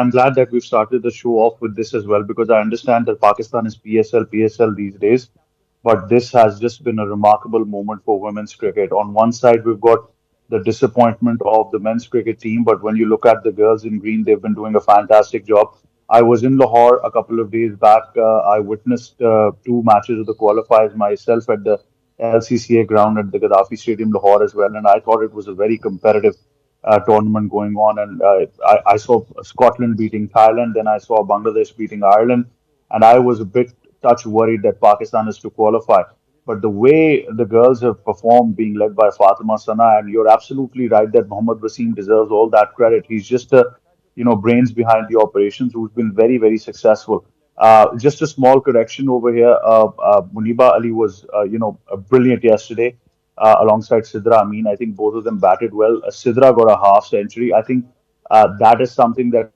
I'm glad that we've started the show off with this as well because I understand that Pakistan is PSL these days, but this has just been a remarkable moment for women's cricket. On one side, we've got the disappointment of the men's cricket team, but when you look at the girls in green, they've been doing a fantastic job. I was in Lahore a couple of days back. I witnessed two matches of the qualifiers myself at the LCCA ground at the Gaddafi Stadium, Lahore as well, and I thought it was a very competitive tournament going on. And I saw Scotland beating Thailand, then I saw Bangladesh beating Ireland, and I was a bit touch worried that Pakistan is to qualify. But the way the girls have performed, being led by Fatima Sana, and you're absolutely right that Mohammad Wasim deserves all that credit. He's just a brains behind the operations who's been very, very successful. Just a small correction over here. Muniba Ali was, brilliant yesterday alongside Sidra Amin. I think both of them batted well. Sidra got a half century. I think that is something that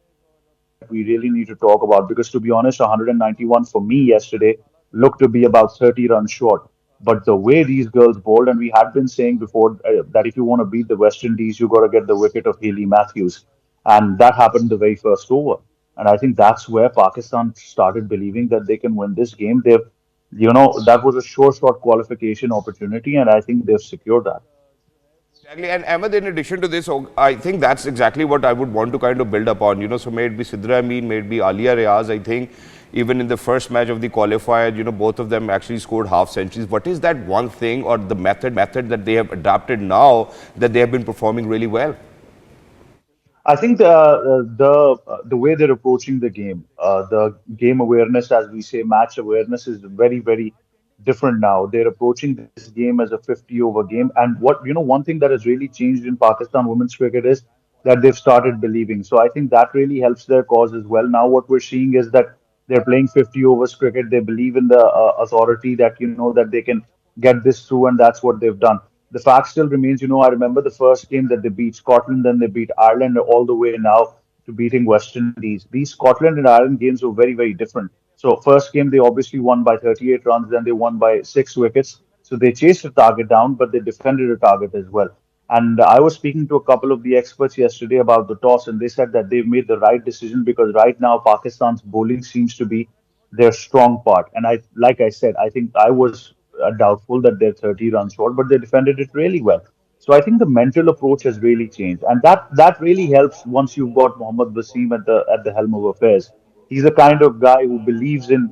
we really need to talk about because, to be honest, 191 for me yesterday looked to be about 30 runs short. But the way these girls bowled, and we had been saying before that if you want to beat the West Indies, you got to get the wicket of Haley Matthews. And that happened the very first over. And I think that's where Pakistan started believing that they can win this game. That was a short qualification opportunity, and I think they've secured that. Exactly. And Ahmed, in addition to this, I think that's exactly what I would want to kind of build upon. So may it be Sidra Amin, may it be Alia Riaz, I think even in the first match of the qualifier, both of them actually scored half centuries. What is that one thing or the method that they have adapted now that they have been performing really well? I think the way they're approaching the game awareness, as we say, match awareness, is very, very different now. They're approaching this game as a 50 over game, and one thing that has really changed in Pakistan women's cricket is that they've started believing. So I think that really helps their cause as well. Now what we're seeing is that they're playing 50 overs cricket. They believe in the authority that that they can get this through, and that's what they've done. The fact still remains, I remember the first game that they beat Scotland, then they beat Ireland, all the way now to beating West Indies. These Scotland and Ireland games were very, very different. So first game they obviously won by 38 runs, then they won by 6 wickets. So they chased the target down, but they defended the target as well. And I was speaking to a couple of the experts yesterday about the toss, and they said that they've made the right decision because right now Pakistan's bowling seems to be their strong part. And like I said, I think I was doubtful that they're 30 runs short, but they defended it really well. So I think the mental approach has really changed, and that really helps once you've got Mohammad Wasim at the helm of affairs. He's the kind of guy who believes in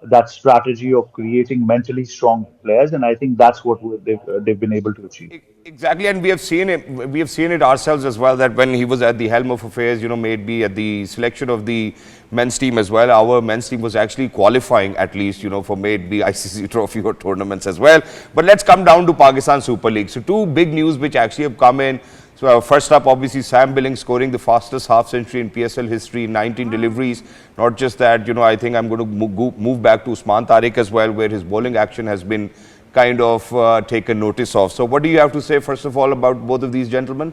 that strategy of creating mentally strong players, and I think that's what they've been able to achieve. Exactly, and we have seen it. We have seen it ourselves as well. That when he was at the helm of affairs, maybe at the selection of the men's team as well, our men's team was actually qualifying at least, for maybe ICC trophy or tournaments as well. But let's come down to Pakistan Super League. So two big news which actually have come in. So first up, obviously, Sam Billings scoring the fastest half century in PSL history, 19 deliveries. Not just that, I think I'm going to move back to Usman Tariq as well, where his bowling action has been kind of taken notice of. So what do you have to say, first of all, about both of these gentlemen?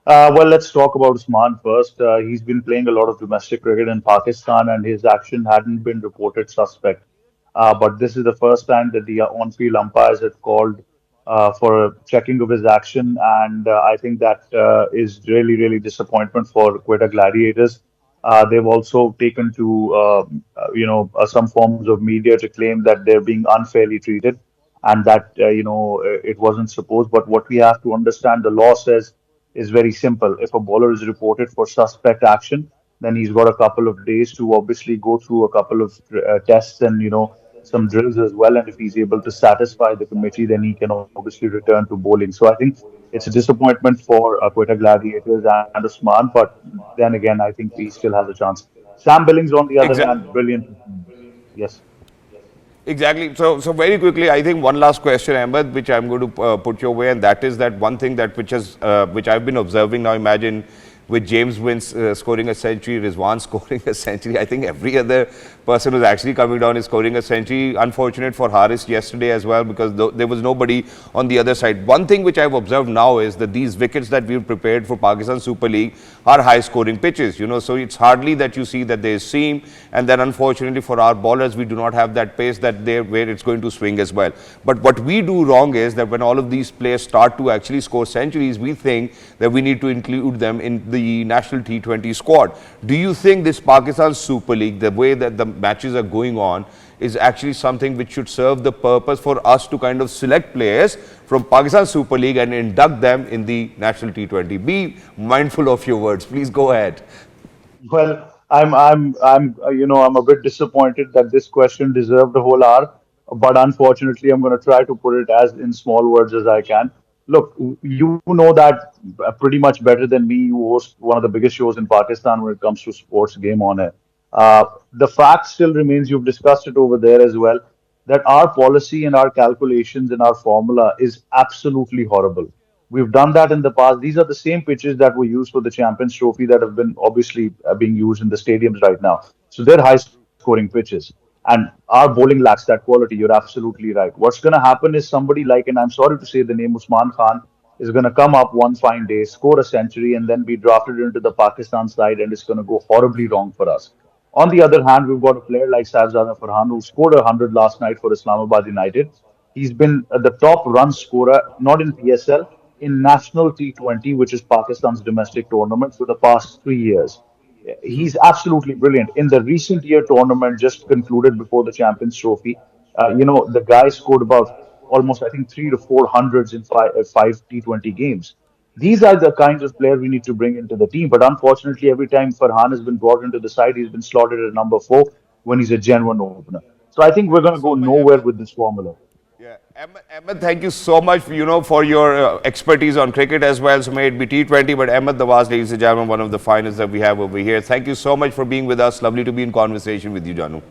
Well, let's talk about Usman first. He's been playing a lot of domestic cricket in Pakistan, and his action hadn't been reported suspect. But this is the first time that the on-field umpires have called for a checking of his action, and I think that is really, really disappointment for Quetta Gladiators. They've also taken to some forms of media to claim that they're being unfairly treated, and that it wasn't supposed. But what we have to understand, the law says is very simple. If a bowler is reported for suspect action, then he's got a couple of days to obviously go through a couple of tests and some drills as well. And if he's able to satisfy the committee, then he can obviously return to bowling. So I think it's a disappointment for Quetta Gladiators and Usman, but then again, I think he still has a chance. Sam Billings, on the other Exactly. hand, brilliant. Yes. Exactly. So very quickly, I think one last question, Ahmed, which I'm going to put your way, and that is that one thing that which I've been observing now. Imagine with James Wynn scoring a century, Rizwan scoring a century. I think every other person who's actually coming down is scoring a century. Unfortunate for Haris yesterday as well, because there was nobody on the other side. One thing which I've observed now is that these wickets that we've prepared for Pakistan Super League are high scoring pitches, so it's hardly that you see that there's seam, and then unfortunately for our bowlers, we do not have that pace where it's going to swing as well. But what we do wrong is that when all of these players start to actually score centuries, we think that we need to include them in the the national T20 squad. Do you think this Pakistan Super League, the way that the matches are going on, is actually something which should serve the purpose for us to kind of select players from Pakistan Super League and induct them in the national T20? Be mindful of your words. Please go ahead. Well, I'm a bit disappointed that this question deserved a whole hour, but unfortunately, I'm going to try to put it as in small words as I can. Look, you know that pretty much better than me. You host one of the biggest shows in Pakistan when it comes to sports game on it. The fact still remains, you've discussed it over there as well, that our policy and our calculations and our formula is absolutely horrible. We've done that in the past. These are the same pitches that were used for the Champions Trophy that have been obviously being used in the stadiums right now. So they're high scoring pitches. And our bowling lacks that quality. You're absolutely right. What's going to happen is somebody like, and I'm sorry to say the name Usman Khan, is going to come up one fine day, score a century, and then be drafted into the Pakistan side, and it's going to go horribly wrong for us. On the other hand, we've got a player like Shahzad who scored 100 last night for Islamabad United. He's been the top run scorer, not in PSL, in National T20, which is Pakistan's domestic tournament, for the past 3 years. He's absolutely brilliant. In the recent year tournament just concluded before the Champions Trophy, the guy scored about almost, I think, three to four hundreds in five T20 games. These are the kinds of players we need to bring into the team. But unfortunately, every time Farhan has been brought into the side, he's been slotted at number four when he's a genuine opener. So I think we're Thank going you to go so much, nowhere Ahmed. with this formula. Yeah, Ahmed, thank you so much, for your expertise on cricket as well. So may it be T20, but Ahmed Nawaz, ladies and gentlemen, one of the finest that we have over here. Thank you so much for being with us. Lovely to be in conversation with you, Janu.